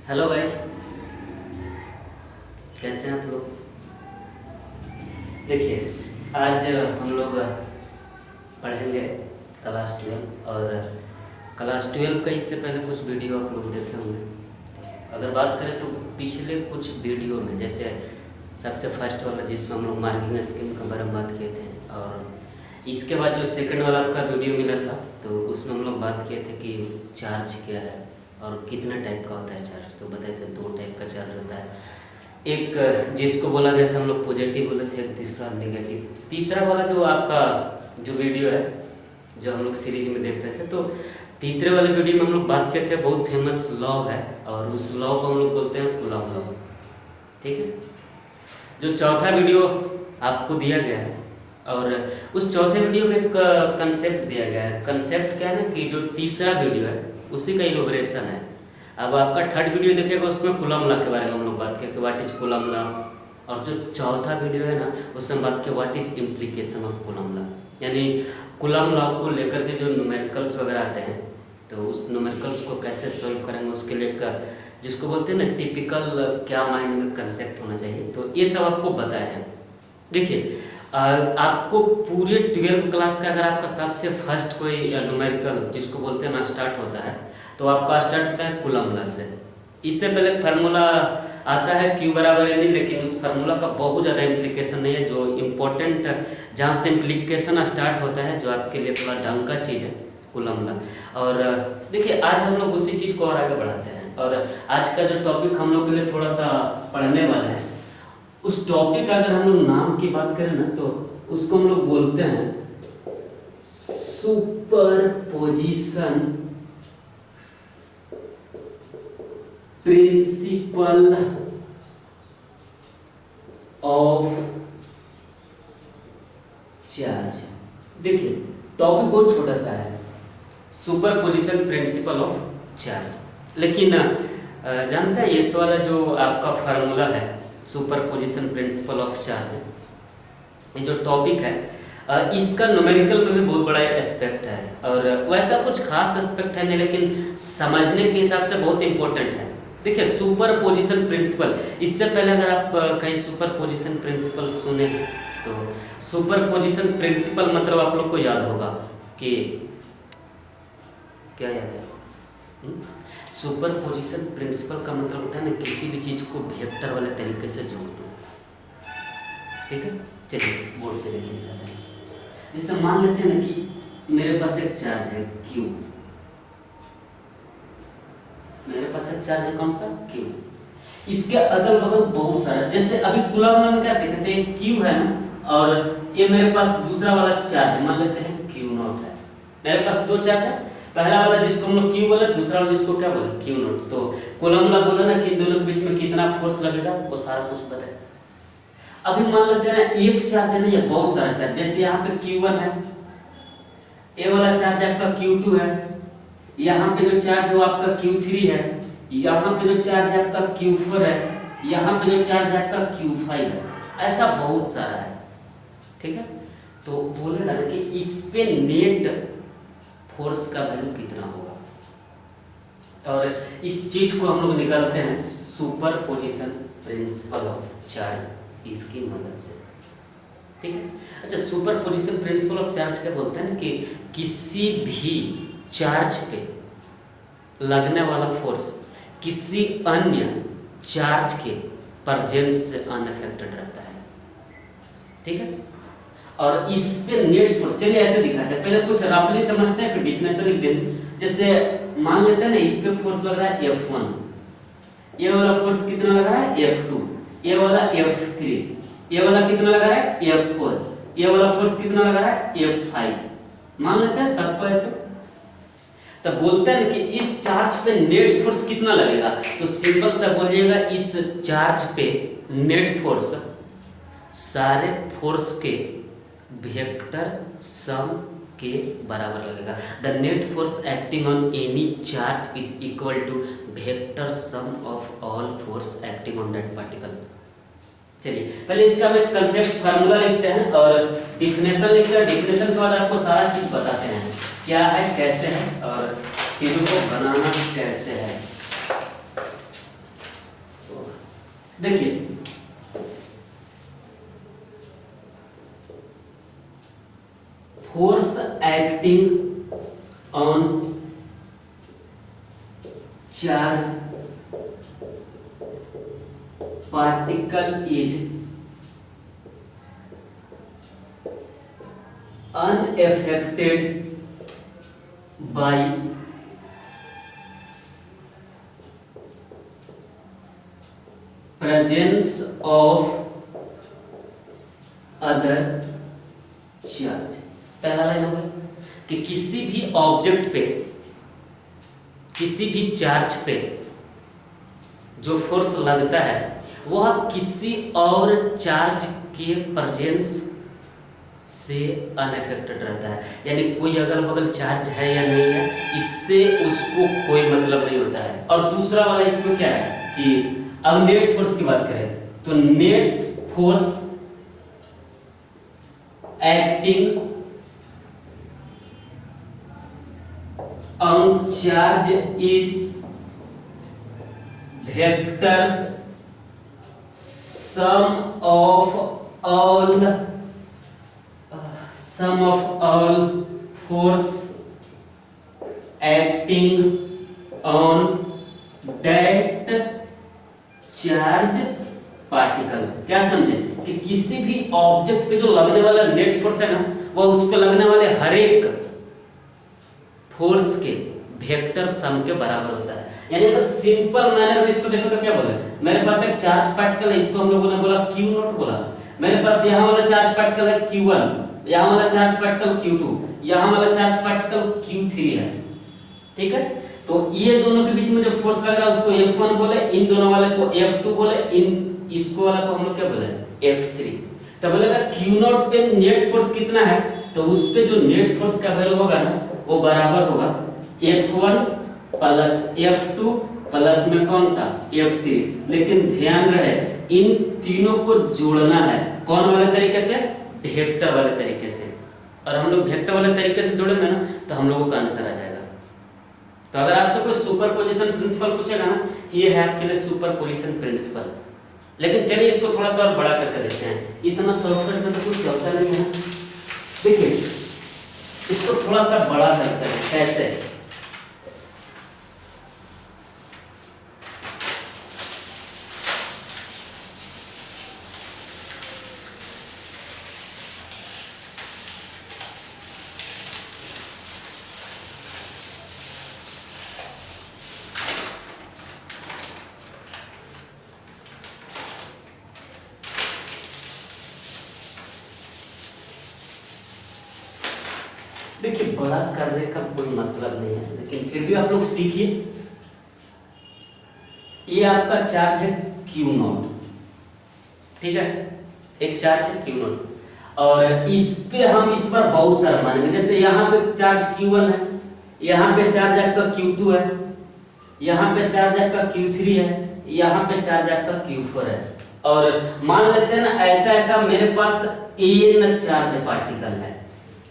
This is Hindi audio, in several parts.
हेलो गाइस, कैसे हैं आप लोग। देखिए, आज हम लोग पढ़ेंगे क्लास 12 और क्लास 12 का इससे पहले कुछ वीडियो आप लोग देखे होंगे। अगर बात करें तो पिछले कुछ वीडियो में, जैसे सबसे फर्स्ट वाला जिसमें हम लोग मार्किंग स्कीम के बारे में बात किए थे, और इसके बाद जो सेकंड वाला आपका वीडियो मिला था तो उसमें हम लोग बात किए थे कि चार्ज क्या है और कितना टाइप का होता है चार्ज। तो बताए थे 2 टाइप का चार्ज होता है, एक जिसको बोला गया था हम लोग पॉजिटिव बोले थे, एक तीसरा नेगेटिव। तीसरा वाला जो आपका जो वीडियो है जो हम लोग सीरीज में देख रहे थे, तो तीसरे वाले वीडियो में हम लोग बात करते हैं, बहुत फेमस लॉ है और उस लॉ को हम लोग बोलते हैं कूलॉम लॉ। ठीक है, जो चौथा वीडियो आपको दिया गया है और उस चौथे वीडियो में एक कंसेप्ट दिया गया है। कंसेप्ट क्या है ना कि जो तीसरा वीडियो है उसी का इलोबरेशन है। अब आपका थर्ड वीडियो देखेगा उसमें कूलॉम लॉ के बारे में हम लोग बात करें कि व्हाट इज कूलॉम लॉ, और जो चौथा वीडियो है ना उसमें बात करें what is implication of Coulomb law, यानी कूलॉम लॉ को लेकर के जो न्यूमेरिकल्स वगैरह आते हैं तो उस न्यूमेरिकल्स को कैसे सॉल्व करेंगे, उसके लिए एक जिसको बोलते हैं ना टिपिकल क्या माइंड में कंसेप्ट होना चाहिए, तो ये सब आपको बताया है। देखिए, आपको पूरे 12 क्लास का अगर आपका सबसे फर्स्ट कोई न्यूमेरिकल जिसको बोलते हैं ना स्टार्ट होता है तो आपका स्टार्ट होता है कूलॉम लॉ से। इससे पहले फार्मूला आता है Q बराबर एन, लेकिन उस फार्मूला का बहुत ज़्यादा इम्प्लीकेशन नहीं है। जो इम्पोर्टेंट जहाँ से इम्प्लीकेशन स्टार्ट होता है, जो आपके लिए थोड़ा ढंग का चीज़ है, कूलॉम लॉ। और देखिए, आज हम लोग उसी चीज़ को और आगे बढ़ाते हैं और आज का जो टॉपिक हम लोग के लिए थोड़ा सा पढ़ने वाला है, उस टॉपिक का अगर हम लोग नाम की बात करें ना तो उसको हम लोग बोलते हैं सुपरपोजिशन प्रिंसिपल ऑफ चार्ज। देखिए, टॉपिक बहुत छोटा सा है, सुपरपोजिशन प्रिंसिपल ऑफ चार्ज, लेकिन जानते हैं इस वाला जो आपका फार्मूला है सुपरपोजिशन प्रिंसिपल ऑफ चार्ज, ये जो टॉपिक है इसका न्यूमेरिकल में भी बहुत बड़ा एस्पेक्ट है और वैसा कुछ खास एस्पेक्ट है नहीं, लेकिन समझने के हिसाब से बहुत इंपॉर्टेंट है। देखिए, सुपरपोजिशन प्रिंसिपल, इससे पहले अगर आप कहीं सुपरपोजिशन प्रिंसिपल सुने तो सुपरपोजिशन प्रिंसिपल मतलब आप लोग को याद होगा कि क्या याद है, सुपरपोजिशन प्रिंसिपल का मतलब होता है ना किसी भी चीज़ को वेक्टर वाले तरीके से जोड़ दो। ठीक है, चलिए बोर्ड पे देखिए। जैसे मान लेते हैं ना कि मेरे पास एक चार्ज है Q, मेरे पास एक चार्ज है कौन सा Q, इसके अगल बगल बहुत सारा, जैसे अभी कूलॉम लॉ में क्या सीखते हैं, Q है ना और ये मेरे पास दूसरा वाला चार्ज मान लेते हैं Q0 है। मेरे पास 2 चार्ज है, पहला वाला जिसको हम लोग Q बोले, दूसरा वाला जिसको क्या बोले Q0। तो कूलॉम लॉ बोला ना कि दोनों के बीच में कितना फोर्स लगेगा वो सारा कुछ पता है। अभी मान लेते हैं एक चार्ज है ना या बहुत सारा चार्ज, जैसे यहाँ पे Q1 है, ये वाला चार्ज आपका Q2 है, यहाँ पे जो चार्ज है वो आपका Q3 है, यहाँ पे जो चार्ज है आपका Q4 है, यहाँ पे जो चार्ज है आपका Q5 है, ऐसा बहुत सारा है। ठीक है, तो बोले ना कि इस पे नेट फोर्स का वैल्यू कितना होगा, और इस चीज को हम लोग निकालते हैं सुपरपोजिशन प्रिंसिपल ऑफ चार्ज इसकी मदद से। ठीक है, अच्छा, सुपरपोजिशन प्रिंसिपल ऑफ चार्ज क्या बोलते हैं ना कि किसी भी चार्ज पे लगने वाला फोर्स किसी अन्य चार्ज के प्रेजेंस से अनअफेक्टेड रहता है। ठीक है, और इस पे नेट फोर्स, चलिए ऐसे दिखाते हैं, पहले कुछ रफली समझते हैं फिर डेफिनेशन लिख देते हैं। जैसे मान लेते हैं ना इस पे फोर्स लग रहा है F1, ये वाला फोर्स कितना लग रहा है F2, ये वाला F3, ये वाला कितना लगा है F4, ये वाला फोर्स कितना लगा है F5, मान लेते हैं सबको ऐसे। तब बोलते हैं कि इस चार्ज पे नेट फोर्स कितना लगेगा, तो सिंपल सा बोलिएगा इस चार्ज पे नेट फोर्स सारे फोर्स के वेक्टर सम के बराबर लगेगा। The net force acting on any charge is equal to vector sum of all force acting on that particle. चलिए पहले इसका हम एक कंसेप्ट फार्मूला लिखते हैं और डिफिनेशन लिखते हैं। डिफिनेशन के बाद आपको सारा चीज बताते हैं क्या है, कैसे है और चीजों को बनाना कैसे है। देखिए force acting on charge particle is unaffected by presence of other charge। पहला लाइन होगा कि किसी भी ऑब्जेक्ट पे, किसी भी चार्ज पे जो फोर्स लगता है वह किसी और चार्ज के प्रेजेंस से अनअफेक्टेड रहता है, यानी कोई अगल बगल चार्ज है या नहीं है इससे उसको कोई मतलब नहीं होता है। और दूसरा वाला इसमें क्या है कि अब नेट फोर्स की बात करें तो net force acting on charge is vector sum of all force acting on that charge particle। क्या समझे कि किसी भी ऑब्जेक्ट पे जो लगने वाला नेट फोर्स है ना वह उस पे लगने वाले हर एक फोर्स के वेक्टर सम के बराबर होता है। यानी अगर सिंपल मैनर में इसको देखो तो क्या बोले, मेरे पास एक चार्ज पार्टिकल है, इसको हम लोगों ने बोला Q नॉट बोला। मेरे पास यहाँ वाला चार्ज पार्टिकल है Q1, यहाँ वाला चार्ज पार्टिकल Q2, यहाँ वाला चार्ज पार्टिकल Q3 है, ठीक है। तो ये दोनों के बीच में जो फोर्स लग रहा है उसको F1 बोले, इन दोनों वाले को F2 बोले, इन इसको वाला को हम लोग क्या बोले F3। तो बोलेगा Q नॉट पे नेट फोर्स कितना है, तो उस पे जो नेट फोर्स का वैल्यू होगा ना वो बराबर होगा F1 प्लस F2 प्लस में कौन सा F3। लेकिन ध्यान रहे इन तीनों को जोड़ना है कौन वाले तरीके से, वेक्टर वाले तरीके से। और हम लोग वेक्टर वाले तरीके से जोड़ेंगे ना तो हम लोगों का आंसर आ जाएगा। तो अगर आपसे कोई सुपरपोजिशन प्रिंसिपल पूछेगा ना, ये है आपके लिए सुपरपोजिशन प्रिंसिपल। लेकिन चलिए इसको थोड़ा सा और बड़ा करके देखते हैं, इतना सॉफ्टवेयर में तो कुछ चलता नहीं है। देखिए इसको थोड़ा सा बड़ा करते हैं, कैसे? देखिए बड़ा करने का कोई मतलब नहीं है, लेकिन फिर भी आप लोग सीखिए। ये आपका चार्ज है Q नॉट, ठीक है, एक चार्ज है Q नॉट, और इस पे हम इस बार बहुत सारा मानेंगे। जैसे यहाँ पे चार्ज Q1 है, यहाँ पे चार्ज आपका Q2 है, यहाँ पे चार्ज आपका Q3 है, यहाँ पे चार्ज आपका Q4 है। और मान लेते हैं ना ऐसा ऐसा मेरे पास n चार्ज पार्टिकल है।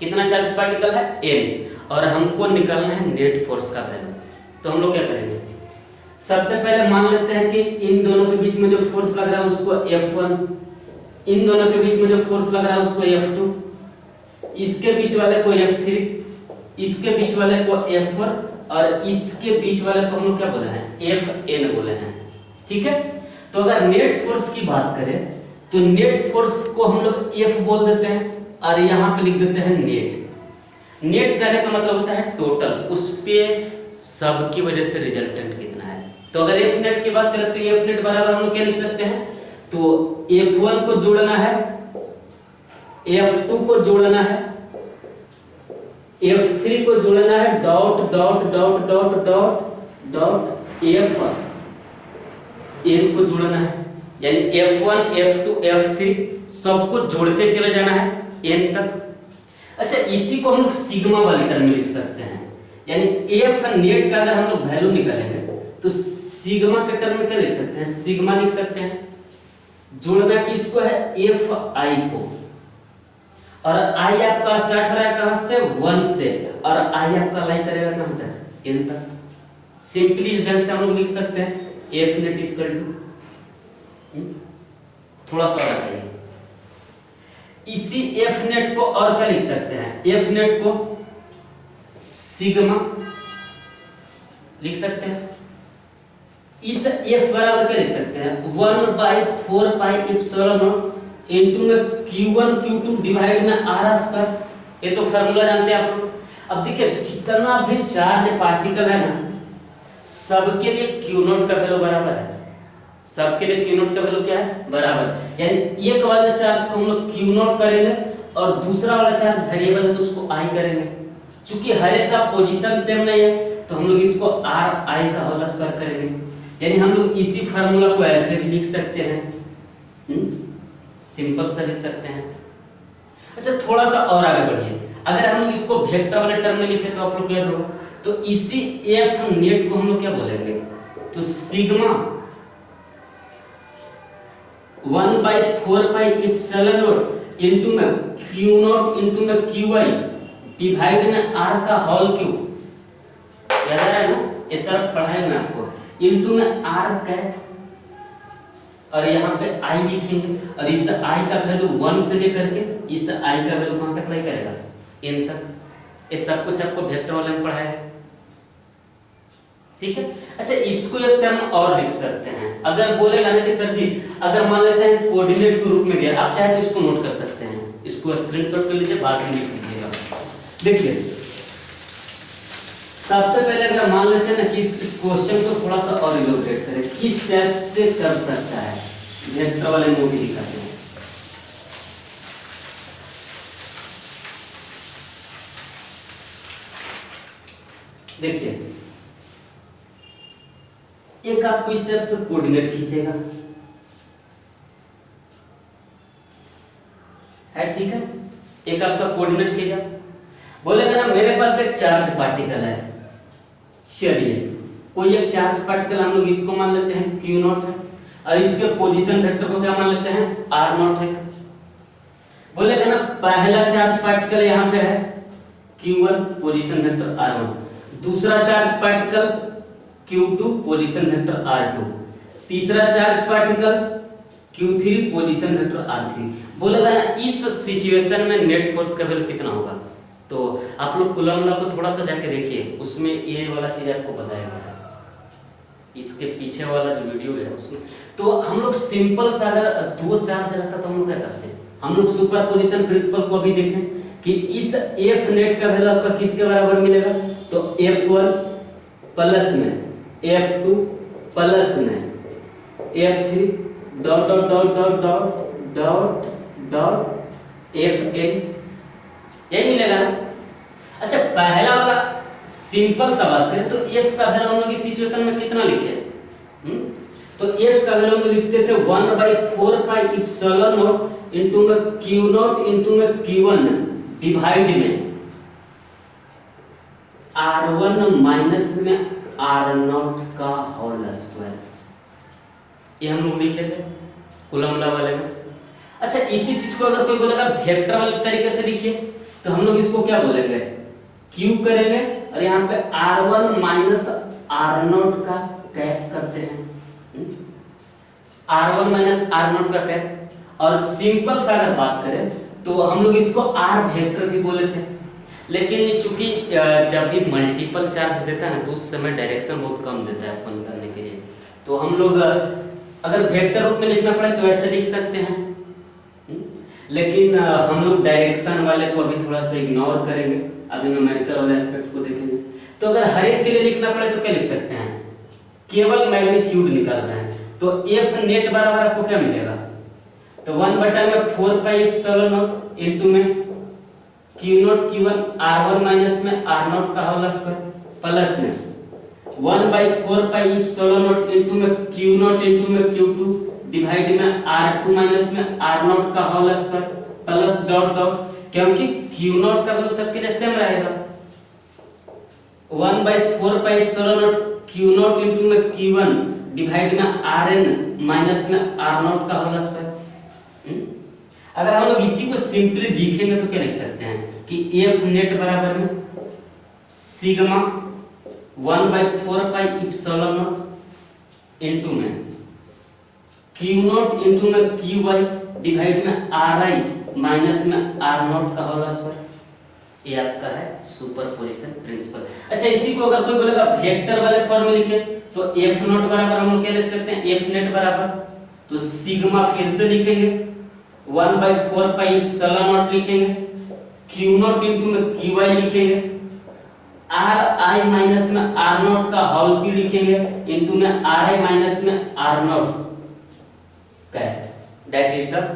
कितना चार्ज पार्टिकल है n, और हमको निकालना है नेट फोर्स का वैल्यू। तो हम लोग क्या करेंगे, सबसे पहले मान लेते हैं कि इन दोनों के बीच में जो फोर्स लग रहा है उसको F1, इन दोनों के बीच में जो फोर्स लग रहा है उसको F2, इसके बीच वाले को F3, इसके बीच वाले को F4, और इसके बीच वाले को हम लोग क्या बोले हैं Fn बोले हैं, ठीक है। तो अगर नेट फोर्स की बात करें तो नेट फोर्स को हम लोग F बोल देते हैं और यहाँ पे लिख देते हैं नेट। नेट कहने का मतलब होता है टोटल, उस पे सब की वजह से रिजल्टेंट कितना है। तो अगर F नेट की बात करें तो F नेट बराबर हम लोग क्या लिख सकते हैं, तो F1 को जोड़ना है, F2 को जोड़ना है, F3 को जोड़ना है, dot dot dot dot dot dot Fn को जोड़ना है, यानी F1 F2 F3 सबको जोड़ते चले जाना है n तक। अच्छा इसी को हम लोग सिग्मा वाले टर्म में लिख सकते हैं, यानी F नेट का अगर हम लोग वैल्यू निकालेंगे तो सिग्मा के टर्म में क्या लिख सकते हैं, सिग्मा लिख सकते हैं। जोड़ना किसको है Fi को, और I आपका स्टार्ट हो रहा है कहां से 1 से, और I आपका लाई करेगा कहां तक n तक। सिंपली इस ढंग से हम लोग लिख सकते हैं F नेट इक्वल टू थोड़ा सा और आगे। इसी एफ नेट को और क्या लिख सकते हैं, एफ नेट को सिग्मा लिख सकते हैं। इस एफ बराबर क्या लिख सकते हैं, 1/4 पाई एप्सिलॉन नॉट इनटू में Q1 Q2 डिवाइड में R स्क्वायर। ये तो फार्मूला जानते हैं आप लोग। अब देखिए जितना भी चार्ज पार्टिकल है ना, सबके लिए Q नॉट का वैल्यू बराबर है। सबके लिए Q नॉट का वैल्यू क्या है, बराबर। यानी एक वाला चार्ज को हम लोग Q नॉट करेंगे और दूसरा वाला चार्ज वेरिएबल है तो उसको I करेंगे। चूंकि हर एक का पोजीशन सेम नहीं है तो हम लोग इसको R I का होल स्क्वायर करेंगे। यानी हम लोग इसी फार्मूला को ऐसे भी लिख सकते हैं, सिंपल सा लिख सकते हैं। अच्छा थोड़ा सा और आगे बढ़िए। अगर हम लोग इसको वेक्टर वाले टर्म में लिखे तो आप लोग याद होगा, तो इसी एफ नेट को हम लोग क्या बोलेंगे, तो sigma 1/4 pi epsilon naught into में Q नॉट इनटू में QI डिवाइड में R का होल क्यूब, याद आ रहा है ना, ये सब पढ़ाया मैं आपको, इनटू में R कैप और यहाँ पे I लिखेंगे और इस I का वैल्यू 1 से लेकर के इस I का वैल्यू कहाँ तक नहीं करेगा, n तक। ये सब कुछ आपको वेक्टर वाले में पढ़ाया है, ठीक है। अच्छा इसको एक टर्म और लिख सकते हैं। अगर बोलेगा ना कि सर जी अगर मान लेते हैं कोऑर्डिनेट के रूप में दिया, आप चाहे तो इसको नोट कर सकते हैं, इसको स्क्रीनशॉट कर लीजिए, बाद में लिख लीजिएगा। देखिए सबसे पहले अगर मान लेते हैं ना कि इस क्वेश्चन को थोड़ा सा और इलैबोरेट करें, किस टाइप से कर सकता है, वेक्टर वाले में भी दिखाते हैं। देखिए एक आपको इस टाइप से कोऑर्डिनेट खींचेगा, है ठीक है। एक आपका कोऑर्डिनेट खींचा, बोलेगा ना मेरे पास एक चार्ज पार्टिकल है, चलिए कोई एक चार्ज पार्टिकल हम लोग इसको मान लेते हैं Q नॉट है और इसके पोजीशन वेक्टर को क्या मान लेते हैं, R नॉट है। बोलेगा ना पहला चार्ज पार्टिकल यहाँ पे है Q1 पोजीशन वेक्टर R1, दूसरा charge particle Q2 position vector R2, तीसरा charge particle Q3 position vector R3। बोलेगा ना इस सिचुएशन में नेट फोर्स का वैल्यू कितना होगा, तो आप लोग कूलम लॉ को थोड़ा सा जाके देखिए, उसमें ये वाला चीज आपको बताया गया है, इसके पीछे वाला जो वीडियो है उसमें। तो हम लोग सिंपल सा अगर दो चार्ज रहता तो हम लोग क्या करते हैं, हम लोग सुपरपोजिशन प्रिंसिपल को अभी देखें कि इस एफ नेट का वैल्यू आपका किसके बराबर मिलेगा, तो F1 प्लस में F2 प्लस में F3 dot dot dot dot dot dot dot Fn, ये मिलेगा। अच्छा पहला वाला सिंपल सा बात करें तो f का वैल्यू हम लोग इस सिचुएशन में कितना लिखे, तो f का वैल्यू हम लोग लिखते थे 1/4 पाई एप्सिलॉन नॉट इनटू में Q नॉट इनटू में Q1 डिवाइड में R1 माइनस में R नॉट का होल स्क्वायर, ये हम लोग लिखे थे कूलम लॉ वाले में। अच्छा इसी चीज को अगर कोई बोलेगा वेक्टर वाले तरीके से लिखिए तो हम लोग इसको क्या बोलेंगे, Q करेंगे और यहाँ पे R1 माइनस R नॉट का कैप करते हैं, R1 माइनस R नॉट का कैप। और सिंपल सा अगर बात करें तो हम लोग इसको R वेक्टर भी बोले थे, लेकिन चूंकि जब भी मल्टीपल चार्ज देता है ना तो उस समय डायरेक्शन बहुत कम देता है आपको निकालने के लिए, तो हम लोग अगर वेक्टर रूप में लिखना पड़े तो ऐसे लिख सकते हैं, लेकिन हम लोग डायरेक्शन वाले को अभी थोड़ा सा इग्नोर करेंगे, अभी न्यूमेरिकल वाले एस्पेक्ट को देखेंगे। तो अगर हर एक के लिए लिखना पड़े तो क्या लिख सकते हैं, केवल मैग्नीट्यूड निकालना है, तो एफ नेट बराबर आपको क्या मिलेगा, तो 1/4 पाई एप्सिलॉन नॉट इनटू में Q naught Q1 R1 minus में R नॉट का होल स्क्वायर प्लस में 1/4 पाई एप्सिलॉन नॉट इनटू में Q नॉट इनटू में Q2 डिवाइड में R2 माइनस में R नॉट का whole square plus dot dot, क्योंकि Q नॉट का वैल्यू सबके लिए सेम रहेगा, 1/4 pi epsilon naught Q naught into में Q1 डिवाइड में Rn माइनस में R नॉट का होल स्क्वायर। अगर हम लोग इसी को सिंपली लिखेंगे तो क्या लिख सकते हैं कि F नेट बराबर में sigma 1/4 pi epsilon naught into में क्यू नॉट इंटू में क्यू वाई डिवाइड में आर आई माइनस में आर नॉट का होल स्क्वायर। ये आपका है सुपरपोजिशन प्रिंसिपल। अच्छा, इसी को अगर कोई बोलेगा वेक्टर वाले फॉर्म में लिखे तो एफ नॉट बराबर हम लोग क्या लिख सकते हैं, एफ नेट बराबर, तो सिग्मा फिर से लिखेंगे 1/4 पाई एप्सिलॉन नॉट लिखेंगे, क्यू नॉट इंटू में क्यू वाई लिखेंगे, आर आई माइनस में आर नॉट का होल क्यू लिखेंगे इंटू में आर आई माइनस में आर नॉट का, that is the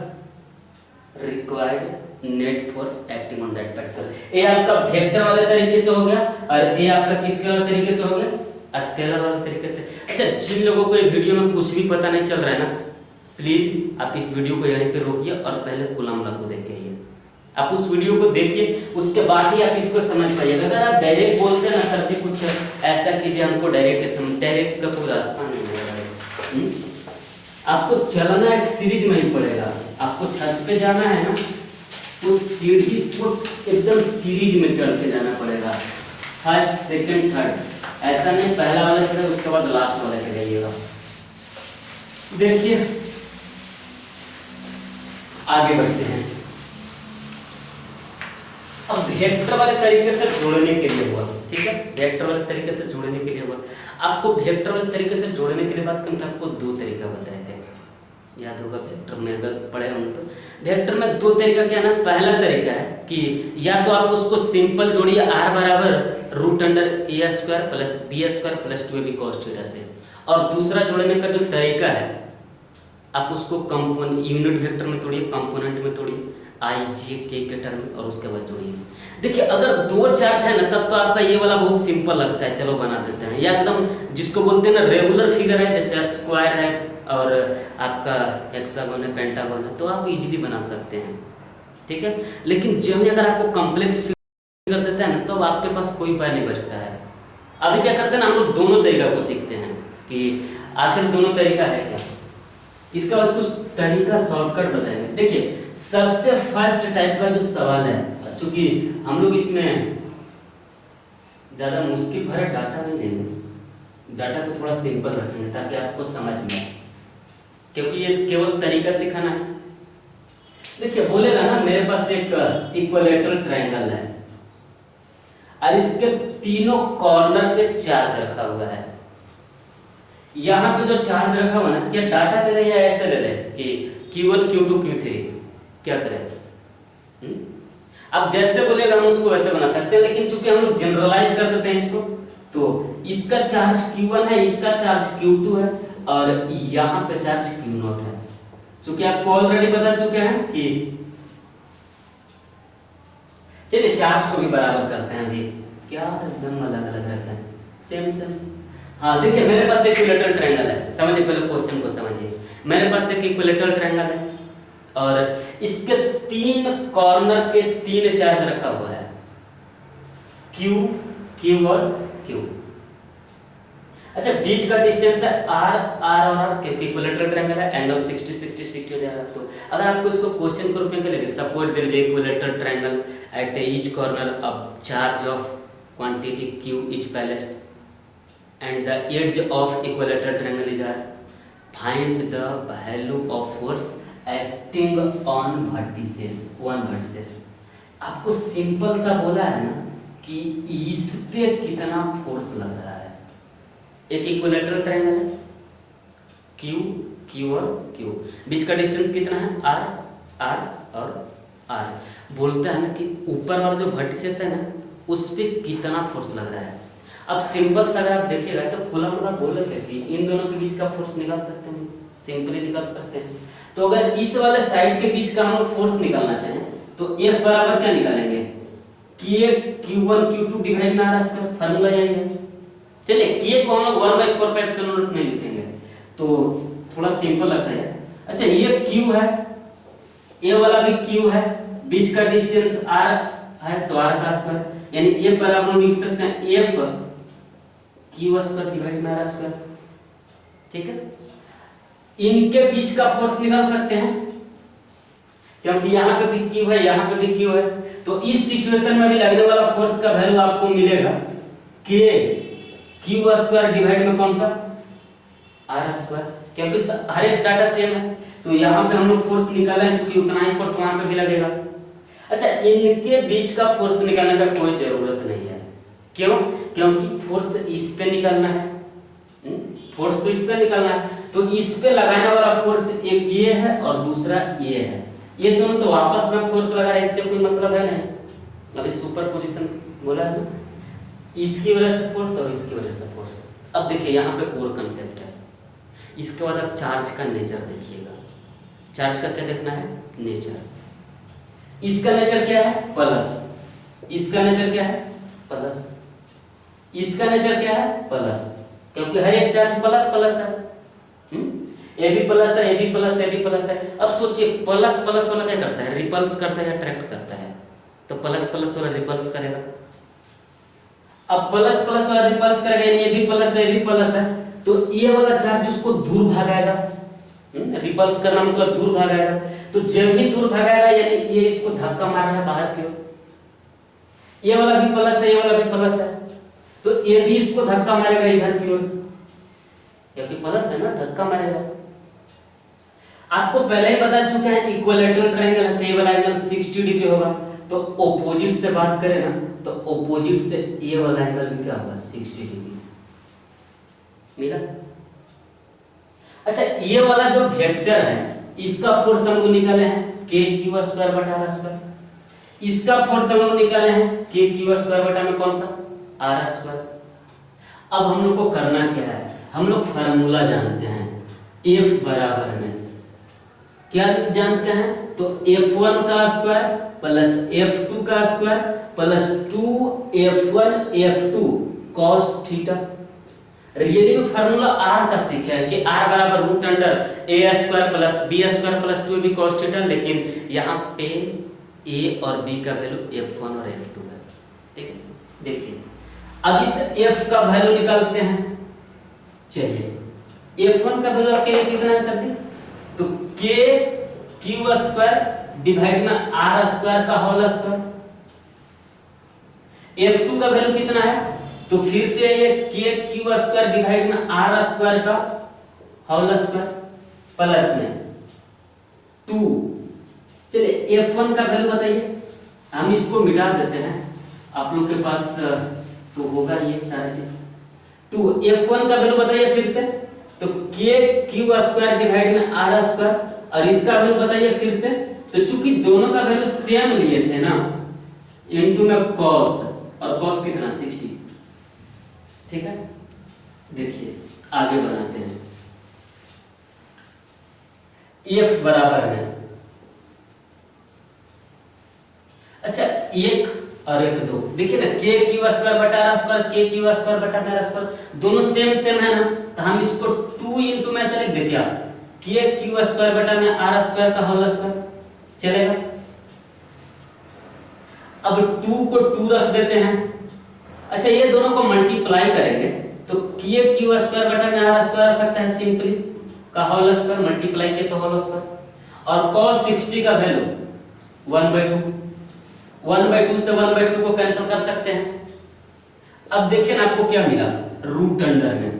required net force acting on that particle. ये आपका वेक्टर वाले तरीके से हो गया और ये आपका किसके वाले तरीके से हो गया, स्केलर वाले तरीके से। अच्छा, जिन लोगों को ये वीडियो में कुछ भी पता नहीं चल रहा है ना, प्लीज आप इस वीडियो को यहीं पे रोकिए और पहले कूलम्ब लॉ को देख के आइए। आप उस वीडियो को देखिए, उसके बाद ही आप इसको समझ पाइएगा। अगर आप डायरेक्ट बोलते हैं ना सर जी कुछ ऐसा कीजिए हमको डायरेक्ट समझ, डायरेक्ट का कोई रास्ता नहीं है। आपको चलना एक सीरीज में ही पड़ेगा। आपको छत पे जाना है ना, उस सीढ़ी को एकदम सीरीज में चढ़ के जाना पड़ेगा, फर्स्ट सेकंड थर्ड, ऐसा नहीं पहला वाला चढ़े उसके बाद लास्ट वाला पे जाइएगा। देखिए आगे बढ़ते हैं। अब वेक्टर वाले तरीके से जोड़ने के लिए हुआ, ठीक है, वेक्टर वाले तरीके से जोड़ने के लिए हुआ। आपको वेक्टर वाले तरीके से जोड़ने के लिए बात करें तो आपको दो तरीका बताए थे, याद होगा वेक्टर में अगर पढ़े होंगे तो। वेक्टर में दो तरीका क्या ना, पहला तरीका है कि या तो आप उसको सिंपल जोड़िए r बराबर root under A square plus B square plus 2ab cos theta से, और दूसरा जोड़ने का जो तरीका है आप उसको कंपोनेंट यूनिट वेक्टर में तोड़िए, कंपोनेंट में तोड़िए, आई जे के टर्म में, और उसके बाद जोड़िए। देखिए अगर दो चार्ज है ना तब तो आपका ये वाला बहुत सिंपल लगता है, चलो बना देते हैं, या एकदम जिसको बोलते हैं ना रेगुलर फिगर है, जैसे स्क्वायर है और आपका हेक्सागोन है, पेंटागोन है, तो आप इजीली बना सकते हैं, ठीक है। लेकिन जब भी अगर आपको कॉम्प्लेक्स फिगर देता है ना तो आपके पास कोई उपाय नहीं बचता है। अभी क्या करते हैं ना, हम लोग दोनों तरीका को सीखते हैं कि आखिर दोनों तरीका है क्या। इसके बाद कुछ तरीका शॉर्टकट बताएंगे। देखिए सबसे फर्स्ट टाइप का जो सवाल है, चूंकि हम लोग इसमें ज़्यादा मुश्किल भरा डाटा नहीं लेंगे, डाटा को थोड़ा सिंपल रखेंगे ताकि आपको समझ में आए, क्योंकि ये केवल तरीका सिखाना है। देखिए बोलेगा ना मेरे पास एक इक्विलैटरल ट्रायंगल है और इसके तीनों कॉर्नर पे चार्ज रखा हुआ है। यहाँ पे जो चार्ज रखा हुआ ना, क्या डाटा दे दे या ऐसे दे दे कि Q1 Q2 Q3, क्या करें? अब जैसे बोलेगा हम उसको वैसे बना सकते हैं, लेकिन चूंकि हम लोग जनरलाइज कर देते हैं इसको, तो इसका चार्ज Q1 है, इसका चार्ज Q2 है और यहाँ पे चार्ज Q0 है। चूंकि आपको ऑलरेडी बता चुके हैं कि चलिए चार्ज को भी बराबर करते हैं। अभी क्या एकदम अलग अलग रखते हैं, सेम सेम। हाँ देखिए मेरे पास एक इक्विलैटरल ट्रायंगल है, समझिए पहले क्वेश्चन को समझिए। मेरे पास एक इक्विलैटरल ट्रायंगल है और इसके तीन कॉर्नर पे तीन चार्ज रखा हुआ है, Q, Q और Q। अच्छा बीच का डिस्टेंस है R, R और R, क्योंकि इक्विलैटरल ट्रायंगल है, एंगल 60 60 60 हो जाएगा। तो अगर आपको इसको क्वेश्चन के रूप में लगे, suppose there is equilateral triangle at each corner of charge of quantity Q is placed and the edge of equilateral triangle is R. Find the value of force acting on vertices, one vertices. आपको सिंपल सा बोला है ना कि इस पे कितना फोर्स लग रहा है। एक इक्विलैटरल ट्रायंगल है, Q, Q और Q, बीच का डिस्टेंस कितना है R, R और R। बोलता है ना कि ऊपर वाला जो वर्टिसेस है ना उस पे कितना फोर्स लग रहा है। अब सिंपल सा अगर आप देखिएगा तो कूलम्ब लॉ बोले थे कि इन दोनों के बीच का फोर्स निकाल सकते हैं, सिंपली निकाल सकते हैं। तो अगर इस वाले साइड के बीच का हम लोग फोर्स निकालना चाहें तो F बराबर क्या निकालेंगे, कि Q1 Q2 डिवाइड में R स्क्वायर, फार्मूला यही है। चलिए K को हम लोग 1/4 पाई एप्सिलॉन नॉट नहीं लिखेंगे तो थोड़ा सिंपल लगता है। अच्छा ये Q है, ये वाला भी Q है, बीच का डिस्टेंस R है तो R का स्क्वायर, यानी F बराबर हम लिख सकते हैं F Q स्क्वायर डिवाइड में R स्क्वायर, ठीक है। इनके बीच का फोर्स निकाल सकते हैं क्योंकि यहाँ पे भी Q है, यहाँ पे भी Q है, तो इस सिचुएशन में भी लगने वाला फोर्स का वैल्यू आपको मिलेगा K Q स्क्वायर डिवाइड में कौन सा आर स्क्वायर, क्योंकि हर एक डाटा सेम है। तो यहाँ पे हम लोग फोर्स निकाला है, चूंकि उतना ही फोर्स वहां पे भी लगेगा। अच्छा, इनके बीच का फोर्स निकालने का कोई जरूरत नहीं है। क्यों? क्योंकि फोर्स इस पे निकालना है, फोर्स तो इस पे निकालना है, तो इस पे लगाने वाला फोर्स एक ये है और दूसरा ये है। ये दोनों तो आपस में फोर्स लगा रहे हैं, इससे कोई मतलब है नहीं। अभी सुपर पोजिशन बोला है ना, इसकी वजह से फोर्स और इसकी वजह से फोर्स। अब देखिए यहाँ पे और कंसेप्ट है। इसके बाद आप चार्ज का नेचर देखिएगा। चार्ज का क्या देखना है? नेचर। इसका नेचर क्या है? प्लस। इसका नेचर क्या है? प्लस। इसका नेचर क्या है? प्लस, क्योंकि हर एक चार्ज प्लस प्लस है। ए भी प्लस है, ए भी प्लस है, ए भी प्लस है। अब सोचिए, प्लस प्लस वाला क्या करता है? रिपल्स करता है या अट्रैक्ट करता है? तो प्लस प्लस वाला रिपल्स करेगा। अब प्लस प्लस वाला रिपल्स करेगा, ये भी प्लस है, ये भी प्लस है, तो ये वाला चार्ज उसको दूर भागाएगा। रिपल्स करना मतलब दूर भागाएगा। तो जब भी दूर भागाएगा, यानी ये इसको धक्का मार रहा है बाहर की ओर। ये वाला भी प्लस है, ये वाला भी प्लस है, तो ये भी इसको धक्का मारेगा इधर की ओर, क्योंकि प्लस है ना, धक्का मारेगा। आपको पहले ही बता चुके हैं, इक्विलैटरल ट्रायंगल है तो ये वाला एंगल 60 डिग्री होगा। तो ऑपोजिट से बात करें ना, तो ऑपोजिट से ये वाला एंगल भी क्या होगा? 60 डिग्री मिला। अच्छा, ये वाला जो वेक्टर है, इसका फोर्स हम लोग निकाले हैं k⁴/r²। इसका फोर्स हम लोग निकाले हैं k⁴ में कौन सा? r²। अब हम लोग को करना क्या है? हम लोग फार्मूला जानते हैं, F बराबर में क्या जानते हैं? तो F1 का स्क्वायर प्लस F2 का square plus 2F1 F2 cos theta. Really में फार्मूला R का सीखा है कि R बराबर root under a² plus b² plus 2ab cos theta, लेकिन यहाँ पे a और b का वैल्यू F1 और F2 है। ठीक है, देखिए अब इस F का वैल्यू निकालते हैं। चलिए, F1 का वैल्यू आपके लिए कितना है सर जी? तो k⁴ डिवाइड में r² का होल स्क्वायर। F2 का वैल्यू कितना है? तो फिर से ये k⁴ डिवाइड में r² का होल स्क्वायर प्लस में 2। चलिए, F1 का वैल्यू बताइए। हम इसको मिटा देते हैं, आप लोग के पास तो होगा ये सारे चीज। 2 F1 का वैल्यू बताइए फिर से। तो k⁴ डिवाइड में r², और इसका वैल्यू बताइए फिर से। तो चूंकि दोनों का वैल्यू सेम लिए थे ना, इनटू में cos, और cos कितना? 60। ठीक है, देखिए आगे बनाते हैं। F बराबर है, अच्छा 1 और 1 2। देखिए ना, k⁴/r², k⁴/r² दोनों सेम सेम है ना, तो हम इसको 2 इंटू में से लिख दे क्या? k⁴ में r² का होल स्क्वायर चलेगा। अब 2 को 2 रख देते हैं। अच्छा, ये दोनों को मल्टीप्लाई करेंगे तो k⁴ में r² आ सकता है सिंपली का होल स्क्वायर, मल्टीप्लाई के तो होल स्क्वायर, और cos 60 का वैल्यू 1/2। 1/2 से 1/2 को कैंसिल कर सकते हैं। अब देखिए ना, आपको क्या मिला? रूट अंडर में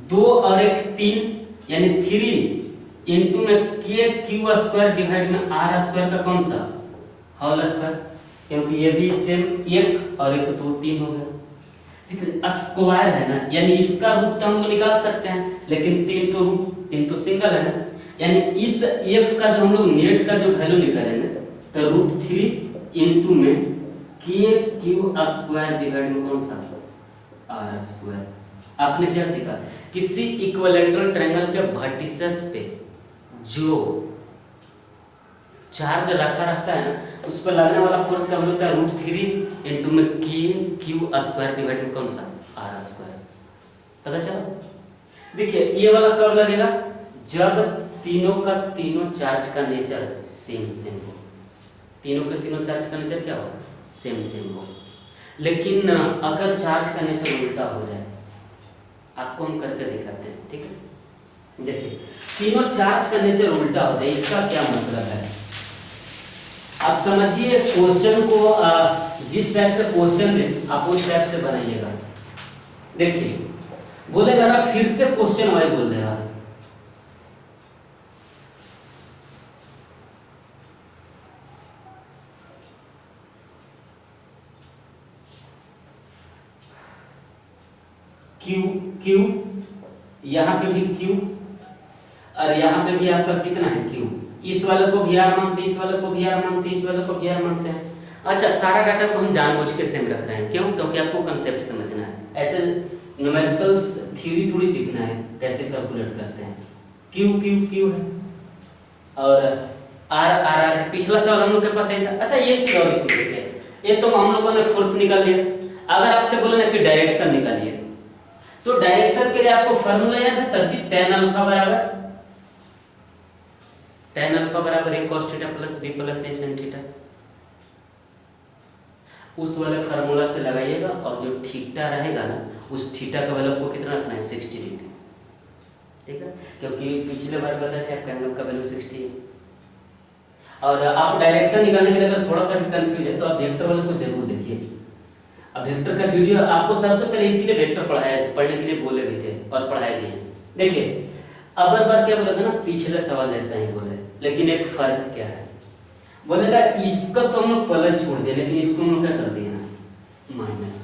2 और 1 3, यानी 3 इंटू में k⁴ डिवाइड में r² का कौन सा? होल स्क्वायर, क्योंकि ये भी सेम 1 और 1 2 3 हो गया। ठीक है, स्क्वायर है ना, यानी इसका रूट हम लोग निकाल सकते हैं, लेकिन 3 तो सिंगल है ना, यानी इस f का जो हम लोग नेट का जो वैल्यू निकालेंगे, तो √3 इंटू में k⁴ डिवाइड में कौन सा? r²। आपने क्या सीखा? किसी इक्विलैटरल ट्रायंगल के वर्टिसेस पे जो चार्ज रखा रहता है ना, उस पर लगने वाला फोर्स का वैल्यू होता है √3 इंटू में k⁴ डिवाइड में कौन सा? r²। पता चला? देखिए, ये वाला कब लगेगा? जब तीनों का तीनों चार्ज का नेचर सेम सेम हो। तीनों के तीनों चार्ज का नेचर क्या हो? सेम सेम हो। लेकिन अगर चार्ज का नेचर उल्टा हो जाए, आपको हम करके दिखाते हैं। ठीक है, देखिए तीनों चार्ज का नेचर उल्टा हो जाए, इसका क्या मतलब है? आप समझिए, क्वेश्चन को जिस टाइप से क्वेश्चन दे आप उस टाइप से बनाइएगा। देखिए, बोलेगा ना फिर से क्वेश्चन वाई बोल देगा। क्यू क्यू, यहाँ पे भी क्यू और यहाँ पे भी आपका कितना है क्यू। इस वाले को भी आर मानते हैं, इस वाले को भी आर मानते हैं, इस वाले को भी आर मानते हैं। अच्छा, सारा डाटा को हम जानबूझ के सेम रख रहे हैं, क्यों? क्योंकि आपको कंसेप्ट समझना है। ऐसे न्यूमेरिकल्स थ्योरी थोड़ी सीखना है कैसे कैलकुलेट करते हैं। क्यू क्यू क्यू है और आर आर आर है। पिछला सवाल हम लोग के पास है था। अच्छा, ये चीज और इसमें देखिए, ये तो हम लोगों ने फोर्स निकाल लिया। अगर आपसे बोले ना कि डायरेक्शन निकालिए, तो डायरेक्शन के लिए आपको फार्मूला याद है सर जी? tan अल्फा बराबर a cos theta plus b plus a sin theta. उस वाले फार्मूला से लगाइएगा और जो थीटा रहेगा ना, उस थीटा का वैल्यू आपको कितना रखना है? 60 डिग्री। ठीक है, क्योंकि पिछले बार बताया था आपका एंगल का वैल्यू 60 है। और आप डायरेक्शन निकालने के लिए अगर थोड़ा सा भी कंफ्यूज है तो आप वेक्टर वाले को जरूर देखिए। अब वेक्टर का वीडियो आपको सबसे पहले इसीलिए वेक्टर पढ़ने के लिए बोले भी थे और पढ़ाए भी हैं। देखिए, अब बार क्या बोलेगा ना, पिछले सवाल जैसा ही बोले, लेकिन एक फर्क क्या है? बोलेगा इसका तो हम लोग प्लस छोड़ दिया, लेकिन इसको हम लोग क्या कर दिया ना, माइनस।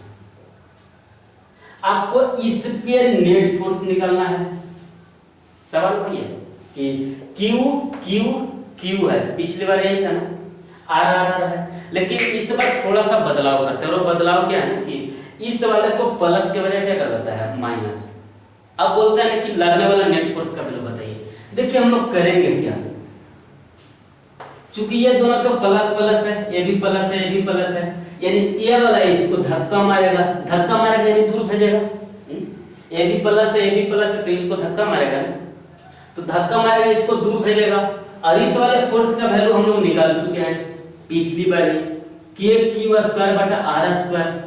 आपको इस पे नेट फोर्स निकालना है। सवाल वही है कि क्यू क्यू क्यू है, पिछली बार यही था ना, आर आर आर है, लेकिन इस बार थोड़ा सा बदलाव करते हैं। और बदलाव क्या है ना कि इस वाले को प्लस के बजाय क्या कर देता है? माइनस। अब बोलता है ना कि लगने वाला नेट फोर्स का वैल्यू बताइए। देखिए, हम लोग करेंगे क्या, चूंकि ये दोनों तो प्लस प्लस है, ये भी प्लस है, ये भी प्लस है, यानी ये वाला इसको धक्का मारेगा, धक्का मारेगा यानी दूर भेजेगा। ये भी प्लस है, ये भी प्लस है, तो इसको धक्का मारेगा ना, तो धक्का मारेगा, इसको दूर भेजेगा। और इस वाले फोर्स का वैल्यू हम लोग निकाल चुके हैं पिछली बार ही, के क्यू स्क्वायर बटा आर स्क्वायर।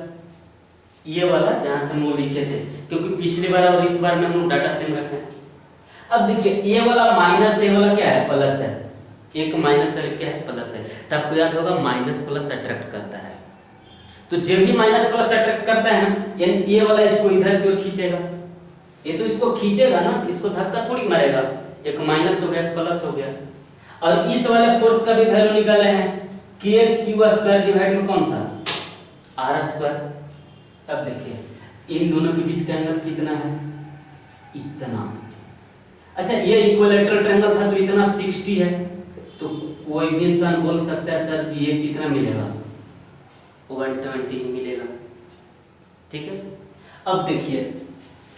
ये वाला जहां से हम लोग लिखे थे, क्योंकि पिछली बार और इस बार में हम लोग डाटा सेम रखे हैं। अब देखिए, ये वाला माइनस, ये वाला क्या है? प्लस है। एक माइनस है, क्या है? प्लस है। तो आपको याद होगा माइनस प्लस अट्रैक्ट करता है। तो जब भी माइनस प्लस अट्रैक्ट करता है, यानी ये वाला इसको इधर की ओर खींचेगा। ये तो इसको खींचेगा ना, इसको धक्का थोड़ी मारेगा। एक माइनस हो गया, एक प्लस हो गया। और इस वाले फोर्स का भी वैल्यू निकाले हैं, के क्यू स्क्वायर डिवाइड में कौन सा? R square. अब देखिए, इन दोनों के बीच का एंगल कितना है? इतना। अच्छा, ये इक्विलैटरल ट्रायंगल था तो इतना 60 है, तो कोई भी इंसान बोल सकता है सर जी ये कितना मिलेगा? 120 ही मिलेगा। ठीक है, अब देखिए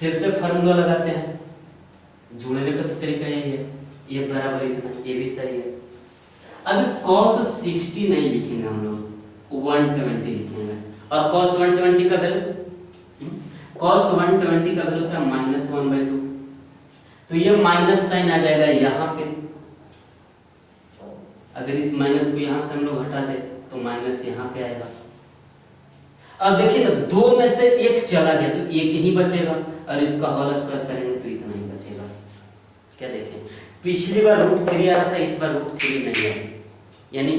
फिर से फार्मूला लगाते हैं। जोड़ने का तो तरीका यही है, ये बराबर इतना, ये भी सही है। अब cos 60 नहीं लिखेंगे हम लोग, 120 लिखेंगे। और cos 120 का वैल्यू, cos 120 का वैल्यू होता है -1/2, तो ये माइनस साइन आ जाएगा यहाँ पे। अगर इस माइनस को यहाँ से हम लोग हटा दें तो माइनस यहाँ पे आएगा। अब देखिए ना, दो में से एक चला गया तो एक ही बचेगा, और इसका होल स्क्वायर करेंगे तो इतना ही बचेगा। क्या देखें, पिछली बार √3 आ रहा था, इस बार √3 नहीं है। यानी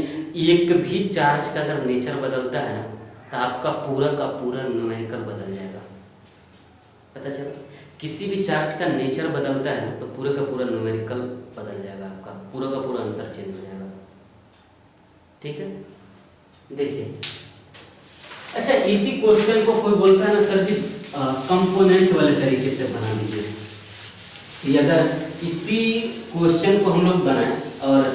एक भी चार्ज का अगर नेचर बदलता है ना, तो आपका पूरा का पूरा न्यूमेरिकल बदल जाएगा। पता चला, किसी भी चार्ज का नेचर बदलता है ना, तो पूरा का पूरा न्यूमेरिकल बदल जाएगा, आपका पूरा का पूरा आंसर चेंज हो जाएगा। ठीक है, देखिए। अच्छा, इसी क्वेश्चन को कोई बोलता है ना सर जी कंपोनेंट वाले तरीके से बना दीजिए। अगर इसी क्वेश्चन को हम लोग बनाएं और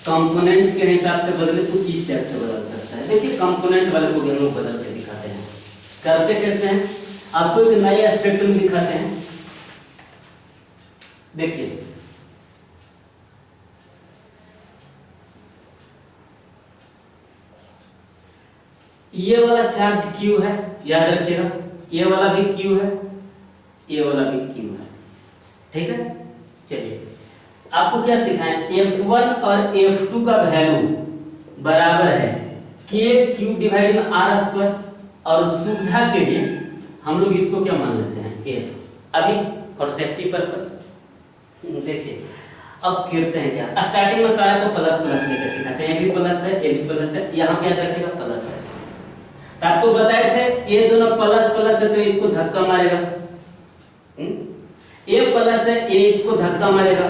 कंपोनेंट के हिसाब से बदले तो किस टाइप से बदल सकता है? देखिए, कंपोनेंट वाले को भी हम लोग बदल के दिखाते हैं। करते कैसे हैं, आपको एक नया एस्पेक्ट में दिखाते हैं। देखिए, ये वाला चार्ज Q है, याद रखिएगा। ये वाला भी Q है, ये वाला भी Q है। ठीक है, चलिए आपको क्या सिखाएं, F1 और F2 का वैल्यू बराबर है KQ डिवाइड में R स्क्वायर, और सुविधा के लिए हम लोग इसको क्या मान लेते हैं? F। अभी फॉर सेफ्टी पर्पस देखिए, अब करते हैं क्या, स्टार्टिंग में सारा को प्लस प्लस लेकर सिखाते हैं। ये भी प्लस है, ये भी प्लस है, यहाँ पे याद रखिएगा प्लस है। तो आपको बताए थे ये दोनों प्लस प्लस है, तो इसको धक्का मारेगा, ए प्लस है, ए इसको धक्का मारेगा,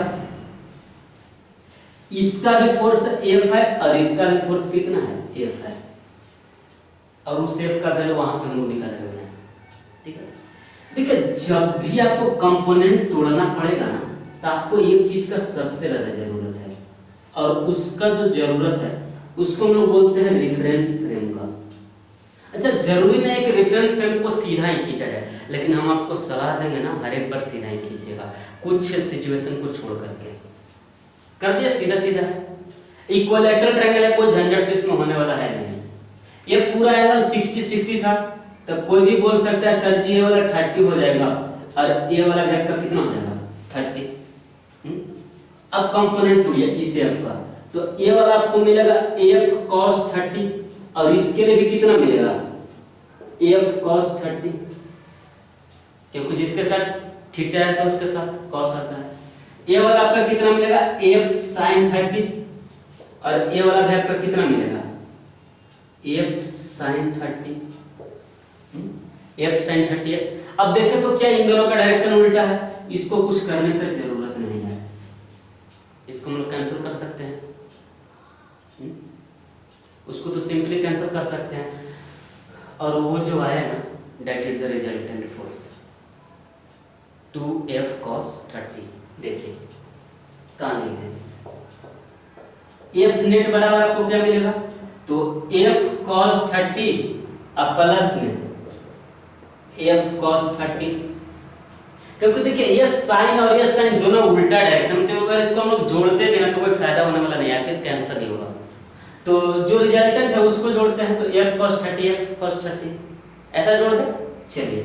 इसका भी फोर्स एफ है और इसका भी फोर्स कितना है, एफ है, और उस एफ का वैल्यू वहां पे हम लोग निकाले हुए हैं। ठीक है, देखिए जब भी आपको कंपोनेंट तोड़ना पड़ेगा ना, तो आपको एक चीज का सबसे ज्यादा जरूरत है, और उसका जो जरूरत है उसको हम लोग बोलते हैं रेफरेंस फ्रेम का। अच्छा, जरूरी नहीं है कि रेफरेंस फ्रेम को सीधा ही खींचा जाए, लेकिन हम आपको सलाह देंगे ना हर एक बार सीधा ही खींचिएगा, कुछ सिचुएशन को छोड़ करके। कर दिया सीधा सीधा, इक्विलैटरल ट्रायंगल है, कोई झंझट तो इसमें होने वाला है नहीं। ये पूरा एंगल 60-60 था, तो कोई भी बोल सकता है सर जी ये वाला 30 हो जाएगा और ये वाला वेक्टर कितना हो जाएगा 30। अब कंपोनेंट तोड़िए इस एफ का, तो ये वाला आपको मिलेगा एफ cos 30 और इसके लिए भी कितना मिलेगा एफ cos 30, क्योंकि जिसके साथ थीटा है तो उसके साथ cos आता है। ये वाला आपका कितना मिलेगा एफ sin 30 और ये वाला भी आपका कितना मिलेगा एफ sin 30, एफ sin 30 है। अब देखें तो क्या इन दोनों का डायरेक्शन उल्टा है, इसको कुछ करने की जरूरत नहीं है, इसको हम लोग कैंसिल कर सकते हैं, उसको तो सिंपली कैंसिल कर सकते हैं, और वो जो आया ना that is the resultant force 2f cos 30। देखिए कहाँ लिखते हैं, f नेट बराबर आपको क्या मिलेगा, तो f cos 30 अब प्लस में f cos 30, क्योंकि देखिए ये साइन और ये साइन दोनों उल्टा डायरेक्शन में, तो अगर इसको हम लोग जोड़ते भी ना तो कोई फायदा होने वाला नहीं, आखिर कैंसिल ही होगा। तो जो रिजल्टेंट है उसको जोड़ते हैं, तो f cos 30 f cos 30 ऐसा जोड़ दे। चलिए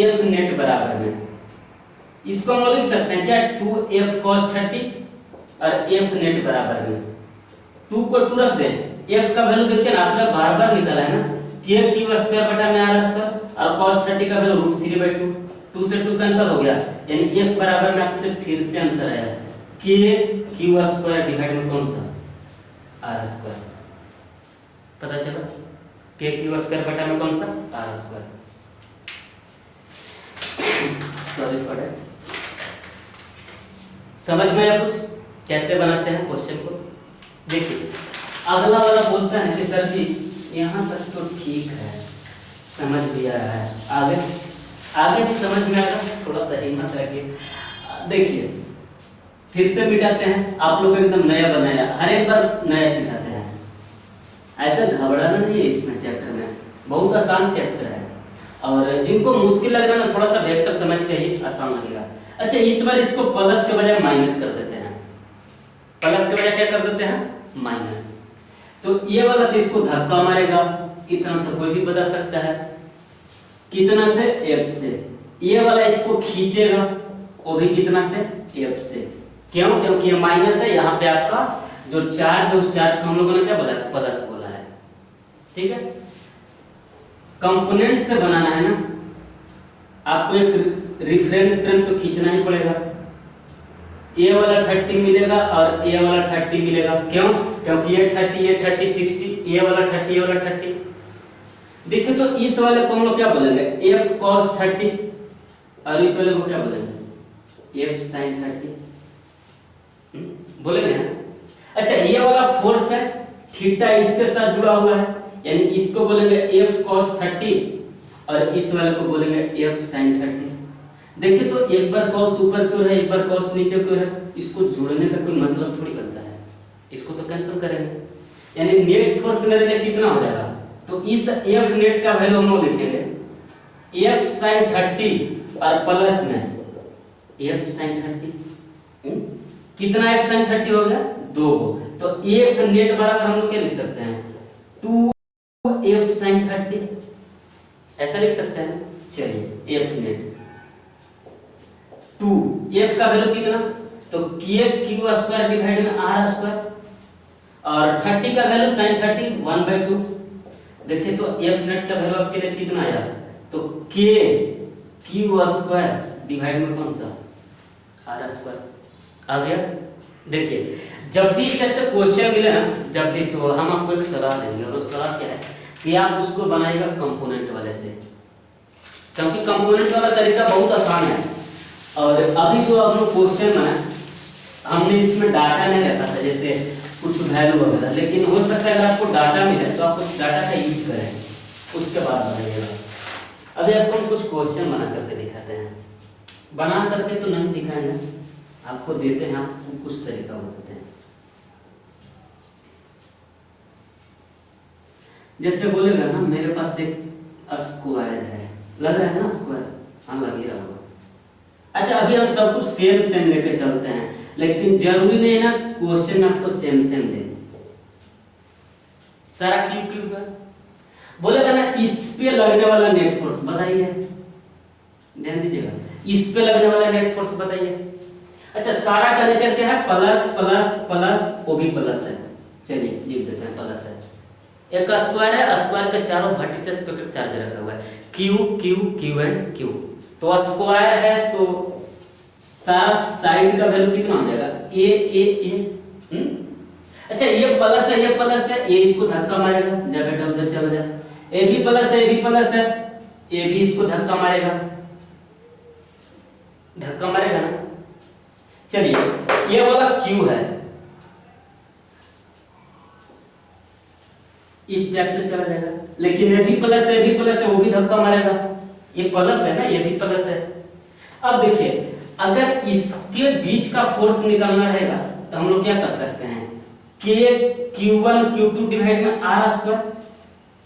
f नेट बराबर में इसको हम लोग लिख सकते हैं क्या 2f cos 30 और f नेट बराबर में 2 को 2 रख दें, f का वैल्यू देखिए ना आपने बार बार निकाला है ना k क्यू स्क्वायर बटा में r स्क्वायर, और cos 30 का वैल्यू √3/2, 2 से 2 कैंसिल हो गया, यानी f बराबर में आपसे फिर से आंसर आया k क्यू स्क्वायर डिवाइड में कौन सा r स्क्वायर, पता चला k क्यू स्क्वायर बटा में कौन सा r square. Sorry for that, समझ में आया कुछ कैसे बनाते हैं क्वेश्चन को। देखिए अगला वाला बोलता है कि सर जी यहाँ तक तो ठीक है, समझ भी आ रहा है, आगे आगे भी समझ में आएगा, थोड़ा सा हिम्मत रखिए। देखिए फिर से मिटाते हैं, आप लोग एकदम नया बनाया, हर एक बार नया सिखाते हैं, ऐसा घबराना नहीं है इसमें, चैप्टर में बहुत आसान चैप्टर है, और जिनको मुश्किल लग रहा है ना थोड़ा सा वेक्टर समझ के ही आसान लगेगा। अच्छा इस बार इसको प्लस के बजाय माइनस कर देते हैं, प्लस के बजाय क्या कर देते हैं माइनस, तो ये वाला तो इसको धक्का मारेगा, इतना तो कोई भी बता सकता है, कितना से f से, ये वाला इसको खींचेगा वो भी कितना से f से, क्यों, क्योंकि ये माइनस है, यहाँ पे आपका जो चार्ज है उस चार्ज को हम लोगों ने क्या बोला प्लस बोला है। ठीक है, कंपोनेंट से बनाना है ना, आपको एक रेफरेंस फ्रेम तो खींचना ही पड़ेगा, ये वाला 30 मिलेगा और ये वाला 30 मिलेगा, क्यों, क्योंकि ये 30 ये 30 60, ये वाला 30 ये वाला 30। देखिए तो इस वाले को हम लोग क्या बोलेंगे f cos 30 और इस वाले को क्या बोलेंगे f sin 30, बोलेंगे ना। अच्छा ये वाला फोर्स है, थीटा इसके साथ जुड़ा हुआ है, यानी इसको बोलेंगे f cos 30 और इस वाले को बोलेंगे f sin 30। देखिए तो एक बार cos ऊपर क्यों है, एक बार cos नीचे क्यों है, इसको जोड़ने का कोई मतलब थोड़ी बनता है, इसको तो कैंसिल करेंगे, यानी नेट फोर्स मेरे लिए कितना हो जाएगा, तो इस f नेट का वैल्यू हम लोग लिखेंगे f sin 30 और प्लस में f sin 30, कितना f sin 30 हो गया 2, तो f नेट बराबर हम लोग क्या लिख सकते हैं 2f sin 30, ऐसा लिख सकते हैं। चलिए f नेट 2, f का वैल्यू कितना, तो k क्यू स्क्वायर डिवाइड में r स्क्वायर, और 30 का वैल्यू sin 30 1/2। देखिए तो f नेट का वैल्यू आपके लिए कितना आया, तो k क्यू स्क्वायर डिवाइड में कौन सा r स्क्वायर आ गया। देखिए जब भी इस टाइप से क्वेश्चन मिले ना, जब भी, तो हम आपको एक सलाह देंगे, और वो सलाह क्या है कि आप उसको बनाइएगा कंपोनेंट वाले से, क्योंकि कंपोनेंट वाला तरीका बहुत आसान है। और अभी जो आप लोग क्वेश्चन में हमने इसमें डाटा नहीं रखा था, जैसे कुछ वैल्यू वगैरह, लेकिन हो सकता है अगर आपको डाटा मिले तो आप उस डाटा का यूज करें, उसके बाद बनाइएगा। अभी आपको हम कुछ क्वेश्चन बना करके दिखाते हैं, बना करके तो नहीं दिखाएंगे, आपको देते हैं, आपको कुछ तरीका बताते हैं। जैसे बोलेगा ना मेरे पास एक स्क्वायर है, लग रहा है ना स्क्वायर, हाँ लग ही रहा होगा। अच्छा अभी हम सब कुछ सेम सेम लेके चलते हैं, लेकिन जरूरी नहीं ना क्वेश्चन में आपको सेम सेम दे। सारा क्यूब क्यूब का बोलेगा ना, इस पे लगने वाला नेट फोर्स बताइए, ध्यान दीजिएगा, इस पे लगने वाला नेट फोर्स बताइए। अच्छा सारा का नेचर क्या है, प्लस प्लस प्लस, वो भी प्लस है, चलिए लिख देते हैं प्लस है। एक स्क्वायर है, स्क्वायर के चारों वर्टिसेस पे चार्ज रखा हुआ है, Q Q Q and Q. तो स्क्वायर है तो सारा साइड का वैल्यू कितना हो जाएगा, ए। अच्छा ये प्लस है, ये प्लस है, ये इसको धक्का मारेगा, जा बेटा उधर चला जा। ए भी प्लस है, ए भी प्लस है, ए भी इसको धक्का मारेगा, धक्का मारेगा ना। चलिए ये वाला क्यू है, इस टाइप से चला जाएगा, लेकिन ये भी प्लस है, ये भी प्लस है, वो भी धक्का मारेगा, ये प्लस है ना, ये भी प्लस है। अब देखिए अगर इसके बीच का फोर्स निकालना रहेगा तो हम लोग क्या कर सकते हैं, k q1 q2 डिवाइड में r स्क्वायर,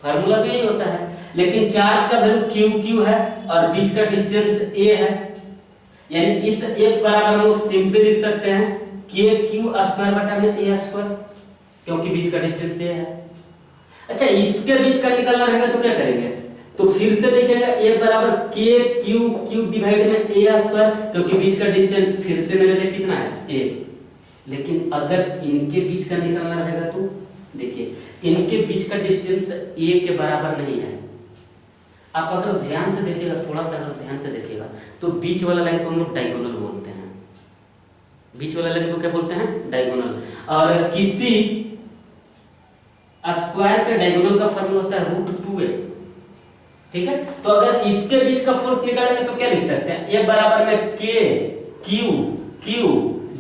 फार्मूला तो यही होता है। लेकिन चार्ज का वैल्यू q q है और बीच का डिस्टेंस a है, यानी इस f बराबर हम लोग सिंपली लिख सकते हैं k q स्क्वायर बटा में a स्क्वायर, क्योंकि बीच का डिस्टेंस a है। अच्छा इसके बीच का निकालना रहेगा तो क्या करेंगे, तो फिर से लिखेगा a बराबर k q q डिवाइड में a स्क्वायर, क्योंकि बीच का डिस्टेंस फिर से मेरे लिए कितना है a। लेकिन अगर इनके बीच का निकालना रहेगा तो देखिए इनके बीच का डिस्टेंस a के बराबर नहीं है। आप अगर ध्यान से देखिएगा, थोड़ा सा अगर ध्यान से देखिएगा तो बीच वाला लाइन को हम लोग डायगोनल बोलते हैं, बीच वाला लाइन को क्या बोलते हैं, डायगोनल। और किसी स्क्वायर के डायगोनल का फार्मूला होता है √2a, ठीक है। तो अगर इसके बीच का फोर्स निकालेंगे तो क्या लिख सकते हैं, a बराबर में k q q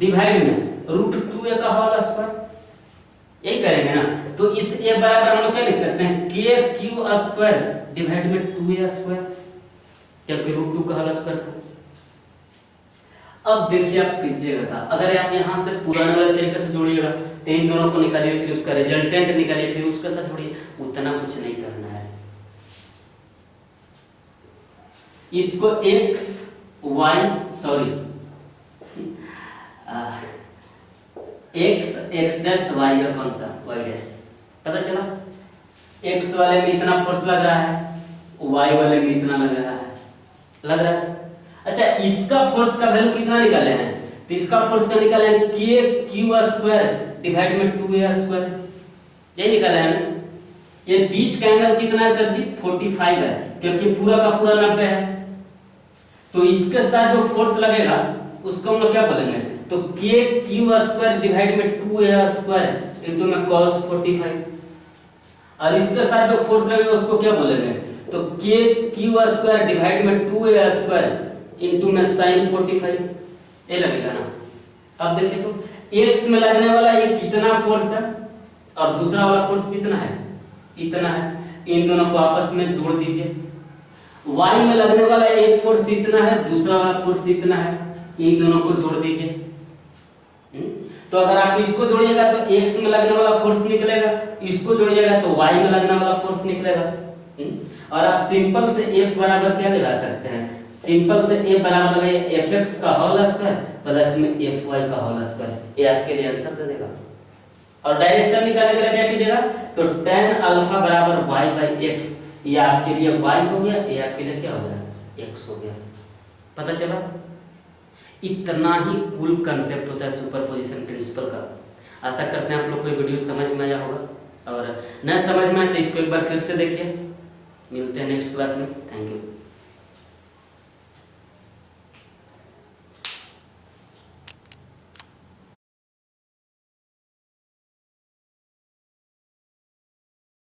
डिवाइड में √2a का होल स्क्वायर, यही करेंगे ना। तो इस a बराबर हम लोग क्या लिख सकते हैं, k q स्क्वायर डिवाइड में 2a स्क्वायर, क्योंकि √2 का होल स्क्वायर। अब देखिए आप कीजिएगा था, अगर आप यहां से पुराने वाले तरीके से जोड़िएगा तो इन दोनों को निकालिए, फिर उसका रिजल्टेंट निकालिए, फिर उसके साथ जोड़िए, उतना कुछ नहीं करना है। इसको x y sorry x dash y और कौन सा y डैश, पता चला। x वाले में इतना फोर्स लग रहा है, y वाले में इतना लग रहा है, लग रहा है। अच्छा इसका फोर्स का वैल्यू कितना निकाले हैं, तो इसका फोर्स का निकाले हैं k q स्क्वायर डिवाइड में 2a स्क्वायर, यही निकाला है ना। ये बीच का एंगल कितना है सर जी, 45 है, क्योंकि पूरा का पूरा 90 है। तो इसके साथ जो फोर्स लगेगा उसको हम लोग क्या बोलेंगे, तो k q स्क्वायर डिवाइड में 2a स्क्वायर इनटू में cos 45, और इसके साथ जो फोर्स लगेगा उसको क्या बोलेंगे, तो k q स्क्वायर डिवाइड में 2a स्क्वायर इनटू में sin 45, ये लगेगा ना। अब देखिए तो x में लगने वाला ये कितना फोर्स है और दूसरा वाला फोर्स कितना है, इतना है, इन दोनों को आपस में जोड़ दीजिए। y में लगने वाला एक फोर्स इतना है, दूसरा वाला फोर्स इतना है, इन दोनों को जोड़ दीजिए। तो अगर आप इसको जोड़िएगा तो x में लगने वाला फोर्स निकलेगा, इसको जोड़िएगा तो y में लगने वाला फोर्स निकलेगा। और आप सिंपल से f बराबर क्या लगा सकते हैं, सिंपल से f बराबर लगाइए fx का होल स्क्वायर प्लस में fy का होल स्क्वायर, ये आपके लिए आंसर दे देगा। और डायरेक्शन निकालने के लिए क्या कीजिएगा, तो tan अल्फा बराबर y बाई x, ये आपके लिए y हो गया, ये आपके लिए क्या हो गया, x हो गया। पता चला, इतना ही कूल कंसेप्ट होता है सुपरपोजिशन प्रिंसिपल का। आशा करते हैं आप लोग को ये वीडियो समझ में आया होगा, और न समझ में आए तो इसको एक बार फिर से देखिए। मिलते हैं नेक्स्ट क्लास में, थैंक यू।